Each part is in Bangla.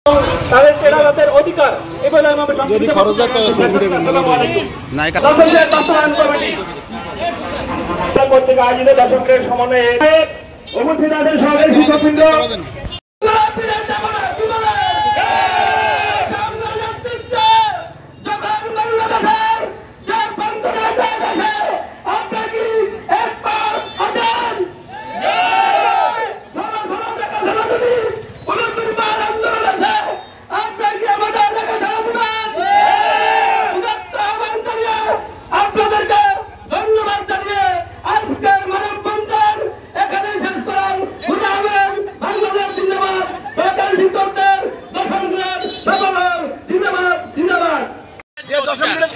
তাদের পেরাদের অধিকার এগুলো আমাদের যদি খরচ বাস্তবায়ন কমিটি কর্তৃক আয়োজিত দশকের সমন্বয়ে উপস্থিত আছেন সরকারি শিক্ষকবৃন্দ।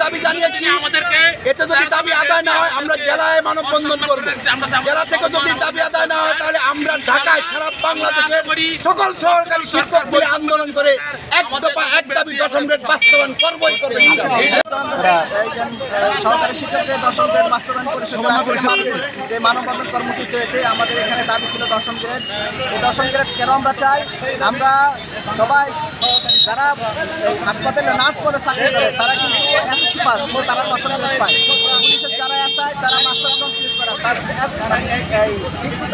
দাবি জানিয়েছি, এতে যদি দাবি আদায় না হয় আমরা জেলায় মানববন্ধন করব। জেলা থেকে যদি দাবি আদায় না হয় তাহলে আমরা ঢাকায় সারা বাংলাদেশের সকল সরকারি শিক্ষক মিলে আন্দোলন করে এক দফা এক দাবি দশম গ্রেড বাস্তবায়ন করবই করব। সরকারি শিক্ষকদের দশম গ্রেড বাস্তবায়ন পরিষদের যে মানববন্ধন কর্মসূচি হয়েছে, আমাদের এখানে দাবি ছিল দশম গ্রেড। এই দশম গ্রেড কেন আমরা চাই? আমরা সবাই যারা এই হাসপাতালে নার্স পদে চাকরি করে তারা কিন্তু এসএসসি পাস, কিন্তু তারা দশম গ্রেড পায়। পুলিশের যারা এসআই তারা মাস্টার্স কমপ্লিট করে তার এই ডিগ্রি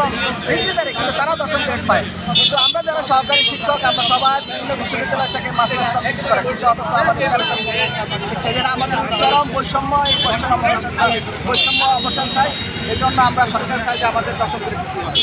দেয়, কিন্তু তারা দশম গ্রেড পায়। কিন্তু আমরা যারা সরকারি শিক্ষক আমরা সবাই বিভিন্ন বিশ্ববিদ্যালয় থেকে মাস্টার্স কমপ্লিট করা, কিন্তু অথচ আমাদের যেটা আমাদের চরম বৈষম্য, এই বৈষম্য অবসান চাই। এই জন্য আমরা সরকার চাই যে আমাদের দশম গ্রেড দিতে হয়।